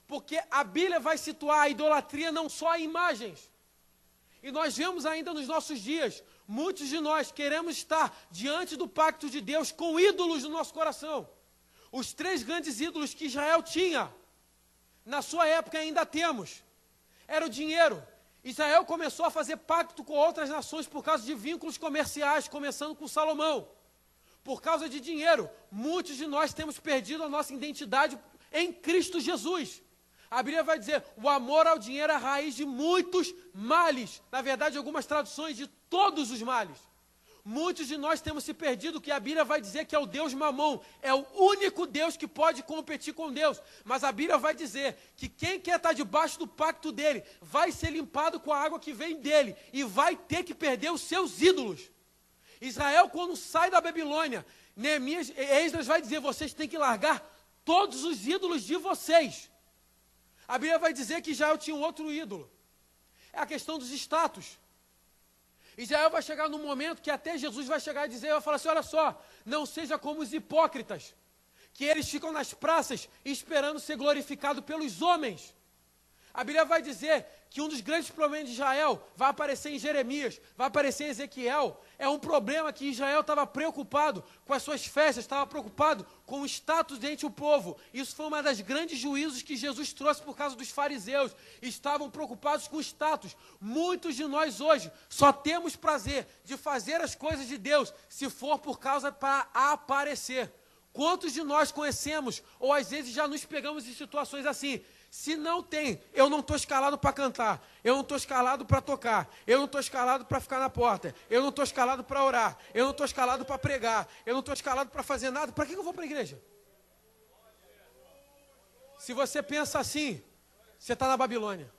Porque a Bíblia vai situar a idolatria não só em imagens. E nós vemos ainda nos nossos dias, muitos de nós queremos estar diante do pacto de Deus com ídolos no nosso coração. Os 3 grandes ídolos que Israel tinha, na sua época ainda temos, era o dinheiro. Israel começou a fazer pacto com outras nações por causa de vínculos comerciais, começando com Salomão. Por causa de dinheiro, muitos de nós temos perdido a nossa identidade em Cristo Jesus. A Bíblia vai dizer, o amor ao dinheiro é a raiz de muitos males. Na verdade, algumas traduções de todos os males. Muitos de nós temos se perdido, que a Bíblia vai dizer que é o Deus Mamon. É o único Deus que pode competir com Deus. Mas a Bíblia vai dizer que quem quer estar debaixo do pacto dele, vai ser limpado com a água que vem dele. E vai ter que perder os seus ídolos. Israel, quando sai da Babilônia, Esdras vai dizer, vocês têm que largar todos os ídolos de vocês. A Bíblia vai dizer que Israel tinha um outro ídolo. É a questão dos status. Israel vai chegar num momento que até Jesus vai chegar e dizer, vai falar assim, olha só, não seja como os hipócritas, que eles ficam nas praças esperando ser glorificado pelos homens. A Bíblia vai dizer que um dos grandes problemas de Israel vai aparecer em Jeremias, vai aparecer em Ezequiel. É um problema que Israel estava preocupado com as suas festas, estava preocupado com o status entre o povo. Isso foi uma das grandes juízos que Jesus trouxe por causa dos fariseus. Estavam preocupados com o status. Muitos de nós hoje só temos prazer de fazer as coisas de Deus se for por causa para aparecer. Quantos de nós conhecemos, ou às vezes já nos pegamos em situações assim? Se não tem, eu não estou escalado para cantar, eu não estou escalado para tocar, eu não estou escalado para ficar na porta, eu não estou escalado para orar, eu não estou escalado para pregar, eu não estou escalado para fazer nada, para que eu vou para a igreja? Se você pensa assim, você está na Babilônia.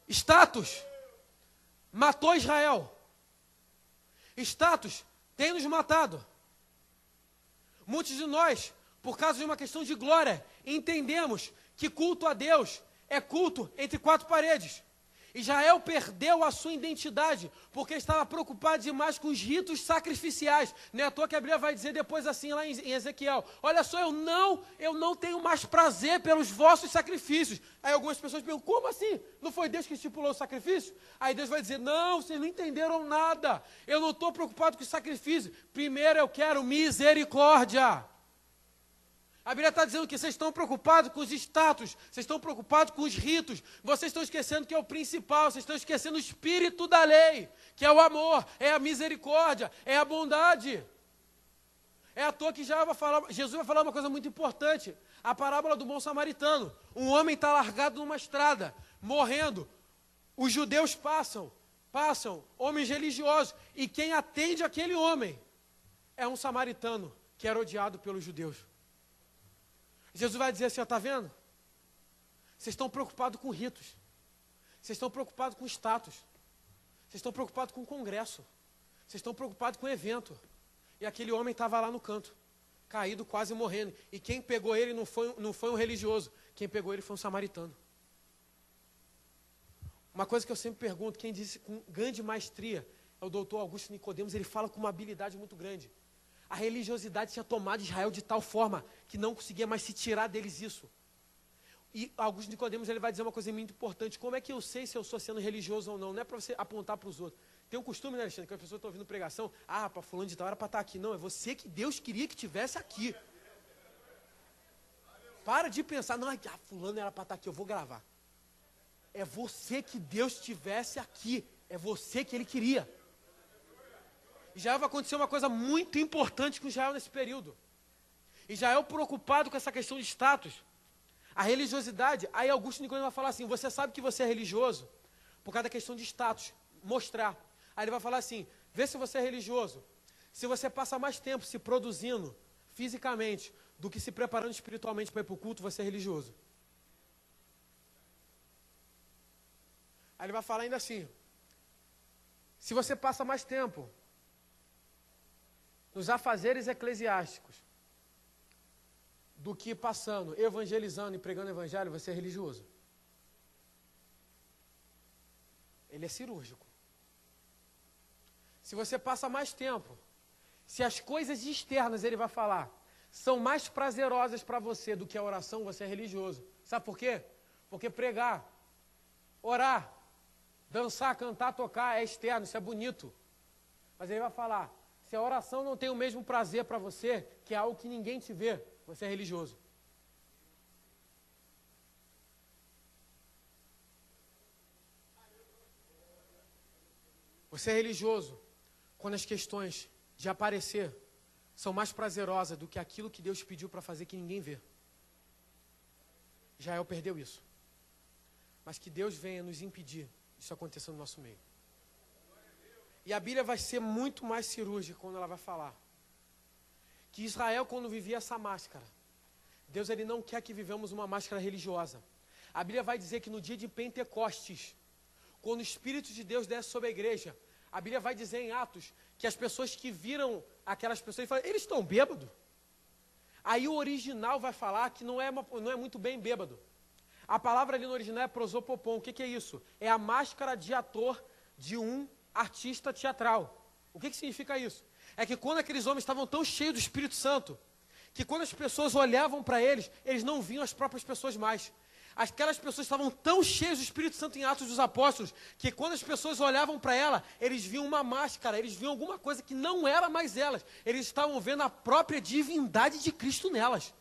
Status matou Israel. Status tem nos matado. Muitos de nós, por causa de uma questão de glória, entendemos que culto a Deus é culto entre quatro paredes. Israel perdeu a sua identidade, porque estava preocupado demais com os ritos sacrificiais. Não é à toa que a Bíblia vai dizer depois assim lá em Ezequiel, olha só, eu não tenho mais prazer pelos vossos sacrifícios. Aí algumas pessoas perguntam, como assim? Não foi Deus que estipulou o sacrifício? Aí Deus vai dizer, não, vocês não entenderam nada. Eu não estou preocupado com o sacrifício. Primeiro eu quero misericórdia. A Bíblia está dizendo que vocês estão preocupados com os status, vocês estão preocupados com os ritos, vocês estão esquecendo que é o principal, vocês estão esquecendo o espírito da lei, que é o amor, é a misericórdia, é a bondade. É à toa que Jesus vai falar uma coisa muito importante, a parábola do bom samaritano. Um homem está largado numa estrada, morrendo, os judeus passam, homens religiosos, e quem atende aquele homem é um samaritano, que era odiado pelos judeus. Jesus vai dizer assim, ó, tá vendo? Vocês estão preocupados com ritos. Vocês estão preocupados com status. Vocês estão preocupados com congresso. Vocês estão preocupados com evento. E aquele homem estava lá no canto, caído, quase morrendo. E quem pegou ele não foi um religioso. Quem pegou ele foi um samaritano. Uma coisa que eu sempre pergunto, quem disse com grande maestria, é o doutor Augusto Nicodemos, ele fala com uma habilidade muito grande. A religiosidade tinha tomado Israel de tal forma que não conseguia mais se tirar deles isso. E Augusto Nicodemos ele vai dizer uma coisa muito importante. Como é que eu sei se eu estou sendo religioso ou não? Não é para você apontar para os outros. Tem um costume, né, Alexandre, que as pessoas estão ouvindo pregação. Para fulano de tal era para estar aqui. Não, é você que Deus queria que tivesse aqui. Para de pensar, não, fulano era para estar aqui, eu vou gravar. É você que Deus tivesse aqui. É você que Ele queria. Israel vai acontecer uma coisa muito importante com Israel nesse período. Israel preocupado com essa questão de status, a religiosidade. Aí Augusto Nicodemos vai falar assim, você sabe que você é religioso por causa da questão de status, mostrar. Aí ele vai falar assim, vê se você é religioso. Se você passa mais tempo se produzindo fisicamente do que se preparando espiritualmente para ir para o culto, você é religioso. Aí ele vai falar ainda assim, se você passa mais tempo nos afazeres eclesiásticos do que passando, evangelizando e pregando o evangelho, você é religioso. Ele é cirúrgico. Se você passa mais tempo, se as coisas externas, ele vai falar, são mais prazerosas para você do que a oração, você é religioso. Sabe por quê? Porque pregar, orar, dançar, cantar, tocar é externo, isso é bonito. Mas ele vai falar, se a oração não tem o mesmo prazer para você, que é algo que ninguém te vê, você é religioso. Você é religioso quando as questões de aparecer são mais prazerosas do que aquilo que Deus pediu para fazer que ninguém vê. Israel perdeu isso. Mas que Deus venha nos impedir isso acontecer no nosso meio. E a Bíblia vai ser muito mais cirúrgica quando ela vai falar que Israel, quando vivia essa máscara, Deus ele não quer que vivamos uma máscara religiosa. A Bíblia vai dizer que no dia de Pentecostes, quando o Espírito de Deus desce sobre a igreja, a Bíblia vai dizer em Atos que as pessoas que viram aquelas pessoas, eles estão bêbados. Aí o original vai falar que não é muito bem bêbado. A palavra ali no original é prosopopon. O que é isso? É a máscara de ator de um artista teatral. O que significa isso? É que quando aqueles homens estavam tão cheios do Espírito Santo, que quando as pessoas olhavam para eles, eles não viam as próprias pessoas mais. Aquelas pessoas estavam tão cheias do Espírito Santo em Atos dos Apóstolos, que quando as pessoas olhavam para ela, eles viam uma máscara, eles viam alguma coisa que não era mais elas. Eles estavam vendo a própria divindade de Cristo nelas.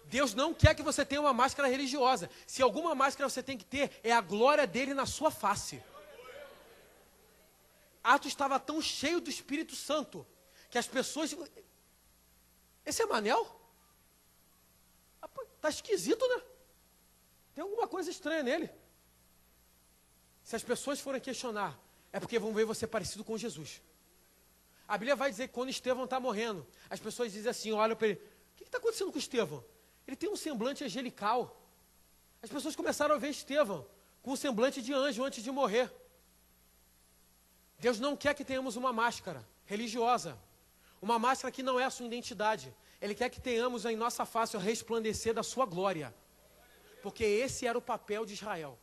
Deus não quer que você tenha uma máscara religiosa. Se alguma máscara você tem que ter, é a glória dele na sua face. Atos estava tão cheio do Espírito Santo, que as pessoas... Esse é Manel? Está esquisito, né? Tem alguma coisa estranha nele. Se as pessoas forem questionar, é porque vão ver você parecido com Jesus. A Bíblia vai dizer que quando Estevão está morrendo, as pessoas dizem assim, olham para ele, o que está acontecendo com Estevão? Ele tem um semblante angelical. As pessoas começaram a ver Estevão com um semblante de anjo antes de morrer. Deus não quer que tenhamos uma máscara religiosa, uma máscara que não é a sua identidade. Ele quer que tenhamos em nossa face o resplandecer da sua glória. Porque esse era o papel de Israel.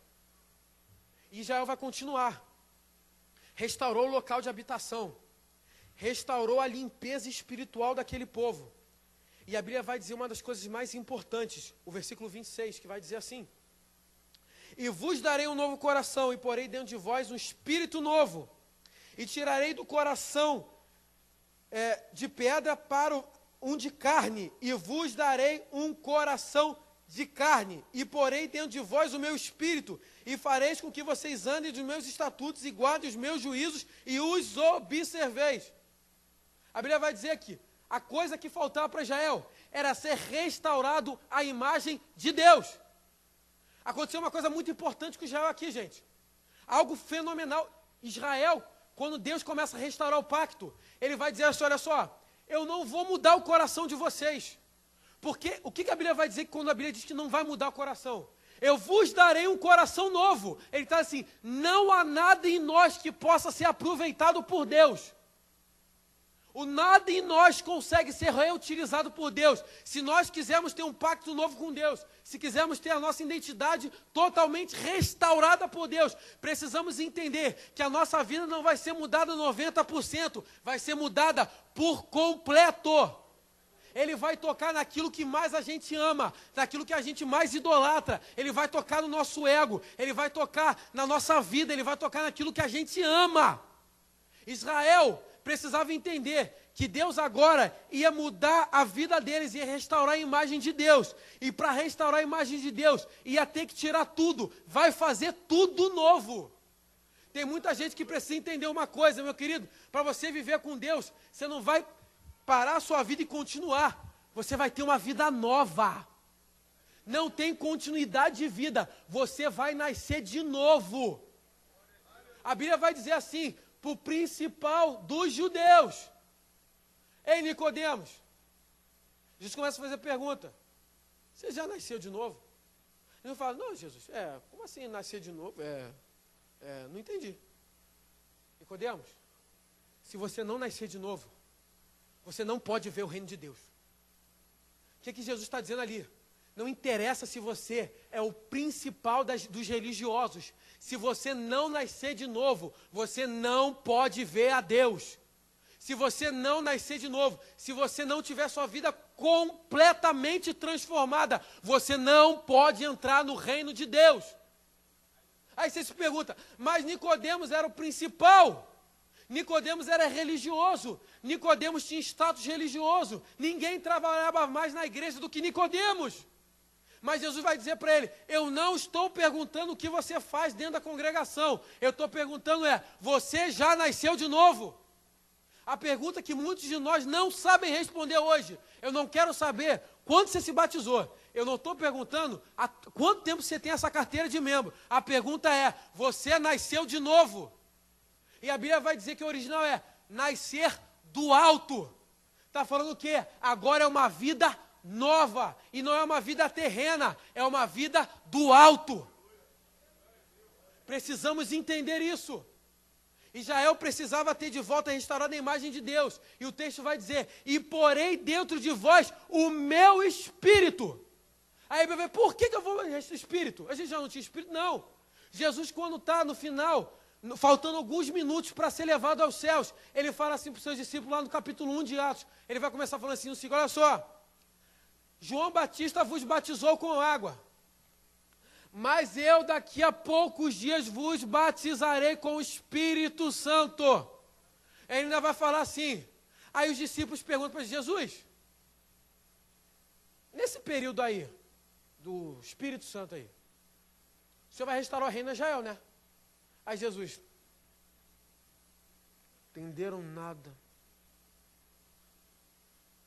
E Israel vai continuar. Restaurou o local de habitação. Restaurou a limpeza espiritual daquele povo. E a Bíblia vai dizer uma das coisas mais importantes, o versículo 26, que vai dizer assim: e vos darei um novo coração, e porei dentro de vós um espírito novo, e tirarei do coração de pedra para um de carne, e vos darei um coração de carne, e porei dentro de vós o meu espírito, e fareis com que vocês andem dos meus estatutos, e guardem os meus juízos, e os observeis. A Bíblia vai dizer aqui, a coisa que faltava para Israel era ser restaurado a imagem de Deus. Aconteceu uma coisa muito importante com Israel aqui, gente. Algo fenomenal. Israel, quando Deus começa a restaurar o pacto, ele vai dizer assim, olha só, eu não vou mudar o coração de vocês. Porque o que a Bíblia vai dizer quando a Bíblia diz que não vai mudar o coração? Eu vos darei um coração novo. Ele está assim, não há nada em nós que possa ser aproveitado por Deus. O nada em nós consegue ser reutilizado por Deus. Se nós quisermos ter um pacto novo com Deus, se quisermos ter a nossa identidade totalmente restaurada por Deus, precisamos entender que a nossa vida não vai ser mudada 90%, vai ser mudada por completo. Ele vai tocar naquilo que mais a gente ama, naquilo que a gente mais idolatra. Ele vai tocar no nosso ego, ele vai tocar na nossa vida, ele vai tocar naquilo que a gente ama. Israel precisava entender que Deus agora ia mudar a vida deles, ia restaurar a imagem de Deus. E para restaurar a imagem de Deus, ia ter que tirar tudo, vai fazer tudo novo. Tem muita gente que precisa entender uma coisa, meu querido, para você viver com Deus, você não vai parar a sua vida e continuar, você vai ter uma vida nova. Não tem continuidade de vida, você vai nascer de novo. A Bíblia vai dizer assim, para o principal dos judeus. Ei, Nicodemos, Jesus começa a fazer pergunta, você já nasceu de novo? Ele fala, não, Jesus, como assim nascer de novo? Não entendi. Nicodemos, se você não nascer de novo, você não pode ver o reino de Deus. O que Jesus está dizendo ali? Não interessa se você é o principal dos religiosos. Se você não nascer de novo, você não pode ver a Deus. Se você não nascer de novo, se você não tiver sua vida completamente transformada, você não pode entrar no reino de Deus. Aí você se pergunta, mas Nicodemos era o principal. Nicodemos era religioso. Nicodemos tinha status religioso. Ninguém trabalhava mais na igreja do que Nicodemos. Mas Jesus vai dizer para ele, eu não estou perguntando o que você faz dentro da congregação. Eu estou perguntando você já nasceu de novo? A pergunta que muitos de nós não sabem responder hoje. Eu não quero saber quando você se batizou. Eu não estou perguntando há quanto tempo você tem essa carteira de membro. A pergunta é, você nasceu de novo? E a Bíblia vai dizer que o original é nascer do alto. Está falando o quê? Agora é uma vida nova. E não é uma vida terrena, é uma vida do alto. Precisamos entender isso. Israel precisava ter de volta restaurada a imagem de Deus. E o texto vai dizer, e porei dentro de vós o meu espírito. Aí vai ver, por que eu vou esse espírito? A gente já não tinha espírito? Não. Jesus, quando está no final, faltando alguns minutos para ser levado aos céus, ele fala assim para os seus discípulos lá no capítulo 1 de Atos. Ele vai começar falando assim, olha só, João Batista vos batizou com água, mas eu daqui a poucos dias vos batizarei com o Espírito Santo. Ele ainda vai falar assim. Aí os discípulos perguntam para Jesus, nesse período aí, do Espírito Santo aí, o Senhor vai restaurar o reino de Israel, né? Aí Jesus, entenderam nada.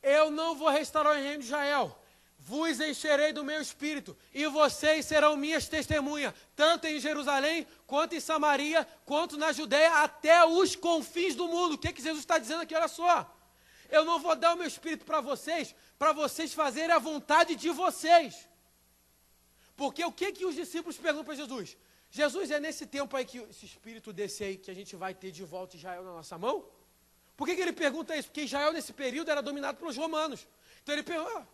Eu não vou restaurar o reino de Israel. Vos encherei do meu espírito, e vocês serão minhas testemunhas, tanto em Jerusalém, quanto em Samaria, quanto na Judeia, até os confins do mundo. O que Jesus está dizendo aqui? Olha só. Eu não vou dar o meu espírito para vocês fazerem a vontade de vocês. Porque o que os discípulos perguntam para Jesus? Jesus, é nesse tempo aí que esse espírito desse aí que a gente vai ter de volta Israel na nossa mão? Por que ele pergunta isso? Porque Israel nesse período era dominado pelos romanos. Então ele pergunta,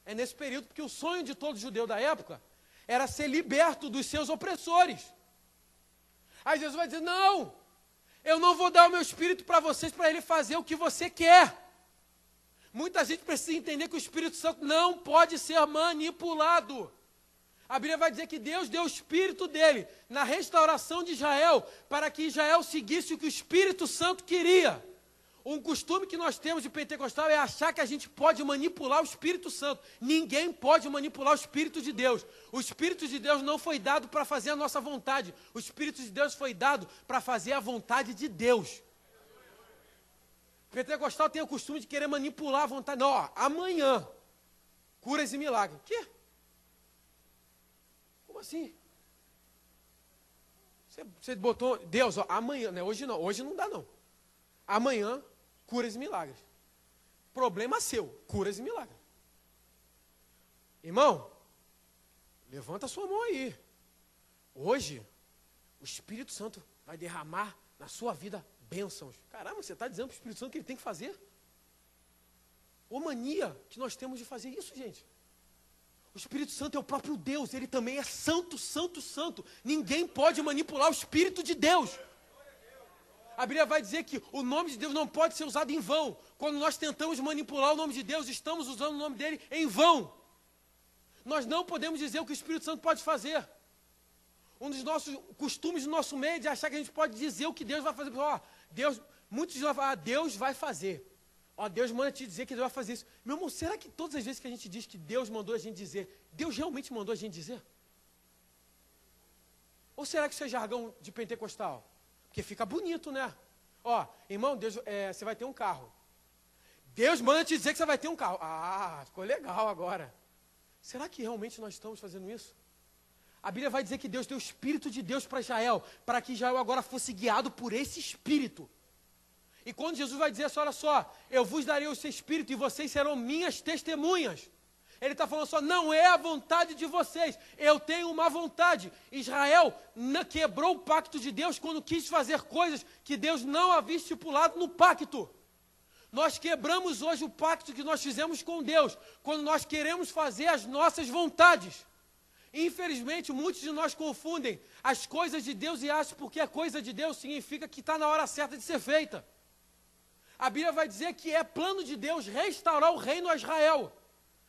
é nesse período porque o sonho de todo judeu da época era ser liberto dos seus opressores. Aí Jesus vai dizer, não, eu não vou dar o meu espírito para vocês para ele fazer o que você quer. Muita gente precisa entender que o Espírito Santo não pode ser manipulado. A Bíblia vai dizer que Deus deu o Espírito dele na restauração de Israel, para que Israel seguisse o que o Espírito Santo queria. Um costume que nós temos de pentecostal é achar que a gente pode manipular o Espírito Santo. Ninguém pode manipular o Espírito de Deus. O Espírito de Deus não foi dado para fazer a nossa vontade. O Espírito de Deus foi dado para fazer a vontade de Deus. O pentecostal tem o costume de querer manipular a vontade. Não, ó, amanhã, curas e milagres. O quê? Como assim? Você botou, Deus, ó, amanhã, né? Hoje não dá não. Amanhã, curas e milagres. Problema seu, curas e milagres. Irmão, levanta a sua mão aí. Hoje, o Espírito Santo vai derramar na sua vida bênçãos. Caramba, você está dizendo para o Espírito Santo que ele tem que fazer? Ô mania que nós temos de fazer isso, gente. O Espírito Santo é o próprio Deus, ele também é santo, santo, santo. Ninguém pode manipular o Espírito de Deus. A Bíblia vai dizer que o nome de Deus não pode ser usado em vão. Quando nós tentamos manipular o nome de Deus, estamos usando o nome dele em vão. Nós não podemos dizer o que o Espírito Santo pode fazer. Um dos nossos costumes do nosso meio é de achar que a gente pode dizer o que Deus vai fazer. Ó, Deus, muitos de nós falam, Deus vai fazer. Ó, Deus manda te dizer que Deus vai fazer isso. Meu irmão, será que todas as vezes que a gente diz que Deus mandou a gente dizer, Deus realmente mandou a gente dizer? Ou será que isso é jargão de pentecostal? Porque fica bonito, né? Ó, irmão, Deus, você vai ter um carro. Deus manda te dizer que você vai ter um carro. Ah, ficou legal agora. Será que realmente nós estamos fazendo isso? A Bíblia vai dizer que Deus deu o Espírito de Deus para Israel, para que Israel agora fosse guiado por esse Espírito. E quando Jesus vai dizer assim, olha só, eu vos darei o seu Espírito e vocês serão minhas testemunhas. Ele está falando só, não é a vontade de vocês, eu tenho uma vontade. Israel quebrou o pacto de Deus quando quis fazer coisas que Deus não havia estipulado no pacto. Nós quebramos hoje o pacto que nós fizemos com Deus, quando nós queremos fazer as nossas vontades. Infelizmente, muitos de nós confundem as coisas de Deus e acham porque a coisa de Deus significa que está na hora certa de ser feita. A Bíblia vai dizer que é plano de Deus restaurar o reino a Israel.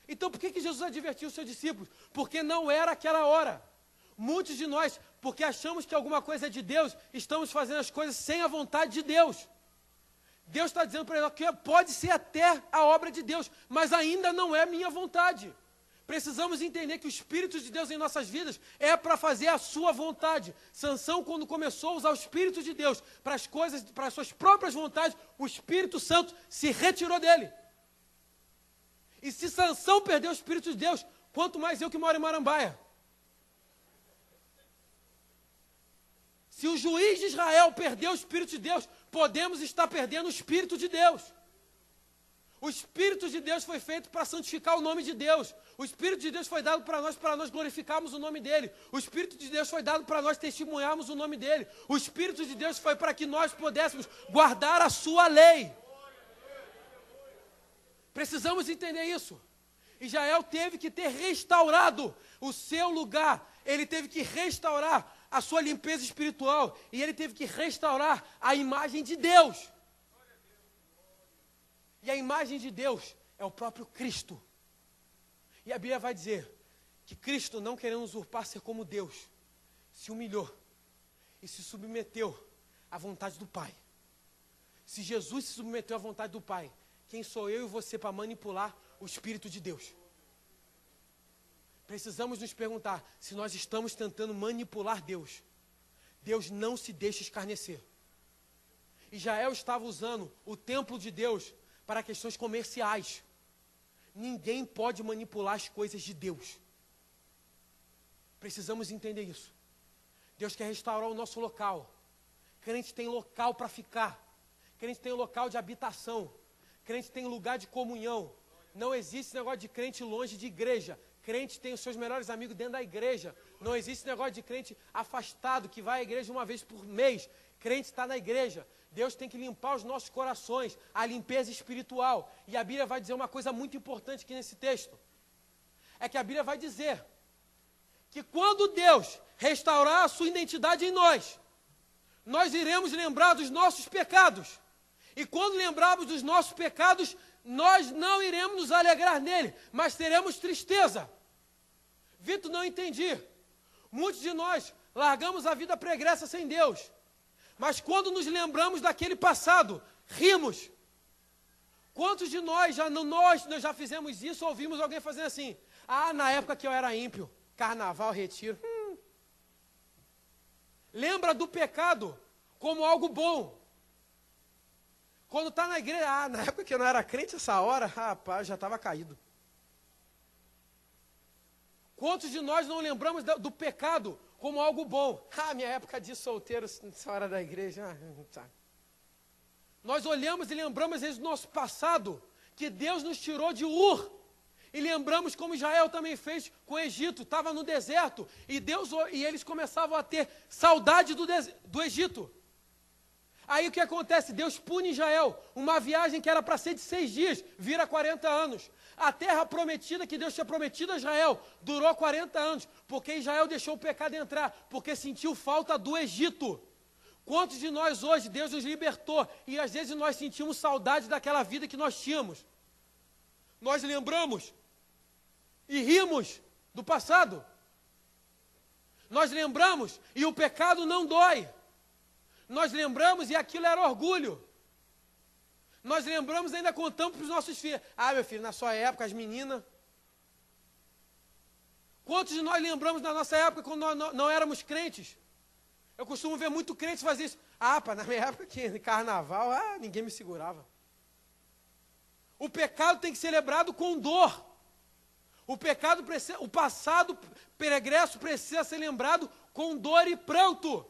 Então, por que Jesus advertiu os seus discípulos? Porque não era aquela hora. Muitos de nós, porque achamos que alguma coisa é de Deus, estamos fazendo as coisas sem a vontade de Deus. Deus está dizendo para nós que pode ser até a obra de Deus, mas ainda não é minha vontade. Precisamos entender que o Espírito de Deus em nossas vidas é para fazer a sua vontade. Sansão, quando começou a usar o Espírito de Deus para as coisas, para as suas próprias vontades, o Espírito Santo se retirou dele. E se Sansão perdeu o Espírito de Deus, quanto mais eu que moro em Marambaia. Se o juiz de Israel perdeu o Espírito de Deus, podemos estar perdendo o Espírito de Deus. O Espírito de Deus foi feito para santificar o nome de Deus. O Espírito de Deus foi dado para nós glorificarmos o nome dele. O Espírito de Deus foi dado para nós testemunharmos o nome dele. O Espírito de Deus foi para que nós pudéssemos guardar a sua lei. Precisamos entender isso. Israel teve que ter restaurado o seu lugar, ele teve que restaurar a sua limpeza espiritual, e ele teve que restaurar a imagem de Deus. E a imagem de Deus é o próprio Cristo. E a Bíblia vai dizer que Cristo, não querendo usurpar ser como Deus, se humilhou e se submeteu à vontade do Pai. Se Jesus se submeteu à vontade do Pai, quem sou eu e você para manipular o Espírito de Deus? Precisamos nos perguntar se nós estamos tentando manipular Deus. Deus não se deixa escarnecer. Israel estava usando o templo de Deus para questões comerciais. Ninguém pode manipular as coisas de Deus. Precisamos entender isso. Deus quer restaurar o nosso local. Crente tem local para ficar. Crente tem local de habitação. Crente tem lugar de comunhão. Não existe negócio de crente longe de igreja. Crente tem os seus melhores amigos dentro da igreja. Não existe negócio de crente afastado, que vai à igreja uma vez por mês. Crente está na igreja. Deus tem que limpar os nossos corações, a limpeza espiritual. E a Bíblia vai dizer uma coisa muito importante aqui nesse texto. É que a Bíblia vai dizer que quando Deus restaurar a sua identidade em nós, nós iremos lembrar dos nossos pecados. E quando lembrarmos dos nossos pecados, nós não iremos nos alegrar nele, mas teremos tristeza. Vitor, não entendi. Muitos de nós largamos a vida pregressa sem Deus. Mas quando nos lembramos daquele passado, rimos. Quantos de nós já fizemos isso, ou ouvimos alguém fazendo assim? Ah, na época que eu era ímpio, carnaval, retiro. Lembra do pecado como algo bom. Quando está na igreja, na época que eu não era crente, essa hora, rapaz, já estava caído. Quantos de nós não lembramos do pecado como algo bom? Minha época de solteiro, nessa hora da igreja, tá. Nós olhamos e lembramos, às vezes, do nosso passado, que Deus nos tirou de Ur. E lembramos como Israel também fez com o Egito, estava no deserto, e eles começavam a ter saudade do Egito. Aí o que acontece? Deus pune Israel. Uma viagem que era para ser de 6 dias, vira 40 anos. A terra prometida que Deus tinha prometido a Israel, durou 40 anos, porque Israel deixou o pecado entrar, porque sentiu falta do Egito. Quantos de nós hoje, Deus nos libertou, e às vezes nós sentimos saudade daquela vida que nós tínhamos. Nós lembramos e rimos do passado. Nós lembramos e o pecado não dói. Nós lembramos e aquilo era orgulho. Nós lembramos e ainda contamos para os nossos filhos. Meu filho, na sua época, as meninas. Quantos de nós lembramos da nossa época, quando nós não éramos crentes? Eu costumo ver muito crentes fazer isso. Na minha época, que carnaval, ninguém me segurava. O pecado tem que ser celebrado com dor. O passado pregresso precisa ser lembrado com dor e pranto.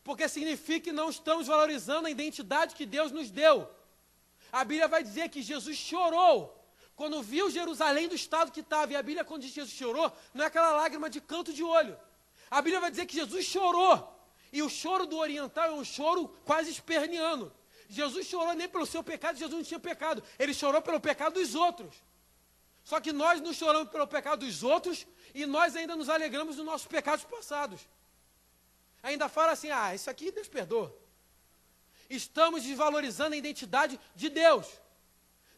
Porque significa que não estamos valorizando a identidade que Deus nos deu. A Bíblia vai dizer que Jesus chorou quando viu Jerusalém do estado que estava. E a Bíblia, quando diz que Jesus chorou, não é aquela lágrima de canto de olho. A Bíblia vai dizer que Jesus chorou. E o choro do oriental é um choro quase esperneano. Jesus chorou nem pelo seu pecado, Jesus não tinha pecado. Ele chorou pelo pecado dos outros. Só que nós não choramos pelo pecado dos outros e nós ainda nos alegramos dos nossos pecados passados. Ainda fala assim, isso aqui Deus perdoa. Estamos desvalorizando a identidade de Deus.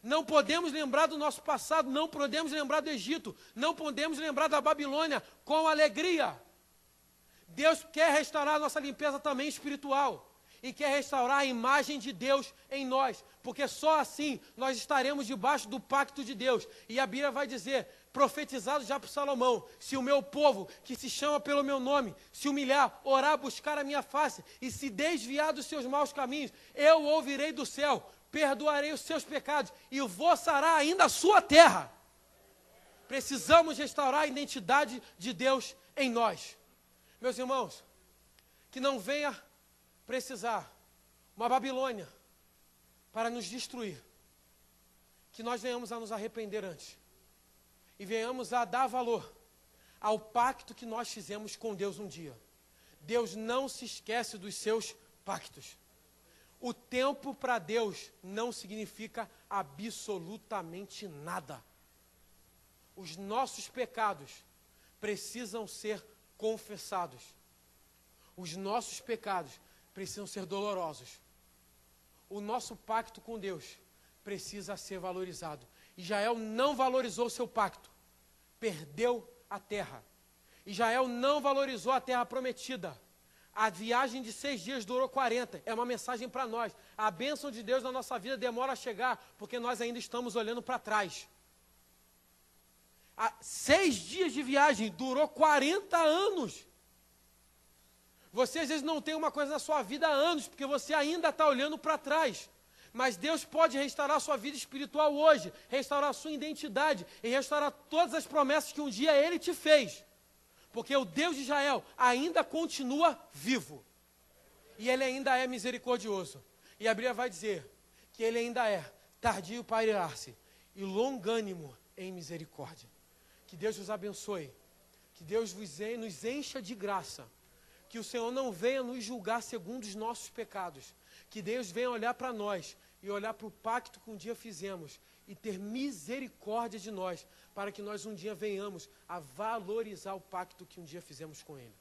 Não podemos lembrar do nosso passado, não podemos lembrar do Egito, não podemos lembrar da Babilônia com alegria. Deus quer restaurar a nossa limpeza também espiritual. E quer restaurar a imagem de Deus em nós. Porque só assim nós estaremos debaixo do pacto de Deus. E a Bíblia vai dizer, profetizado já por Salomão, se o meu povo, que se chama pelo meu nome, se humilhar, orar, buscar a minha face, e se desviar dos seus maus caminhos, eu ouvirei do céu, perdoarei os seus pecados, e vou sarar ainda a sua terra. Precisamos restaurar a identidade de Deus em nós. Meus irmãos, que não venha precisar uma Babilônia para nos destruir, que nós venhamos a nos arrepender antes e venhamos a dar valor ao pacto que nós fizemos com Deus um dia. Deus não se esquece dos seus pactos. O tempo para Deus não significa absolutamente nada. os nossos pecados precisam ser confessados. Os nossos pecados precisam ser dolorosos. O nosso pacto com Deus precisa ser valorizado. Israel não valorizou o seu pacto, perdeu a terra. Israel não valorizou a terra prometida. A viagem de 6 dias durou 40. É uma mensagem para nós. A bênção de Deus na nossa vida demora a chegar, porque nós ainda estamos olhando para trás. 6 dias de viagem durou 40 anos. Você às vezes não tem uma coisa na sua vida há anos, porque você ainda está olhando para trás. Mas Deus pode restaurar a sua vida espiritual hoje, restaurar a sua identidade e restaurar todas as promessas que um dia Ele te fez. Porque o Deus de Israel ainda continua vivo. E Ele ainda é misericordioso. E a Bíblia vai dizer que Ele ainda é tardio para irar-se e longânimo em misericórdia. Que Deus vos abençoe. Que Deus nos encha de graça. Que o Senhor não venha nos julgar segundo os nossos pecados. Que Deus venha olhar para nós e olhar para o pacto que um dia fizemos e ter misericórdia de nós, para que nós um dia venhamos a valorizar o pacto que um dia fizemos com Ele.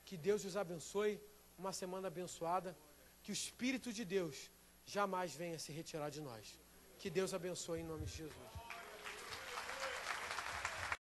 Que Deus os abençoe, uma semana abençoada, que o Espírito de Deus jamais venha se retirar de nós. Que Deus abençoe em nome de Jesus.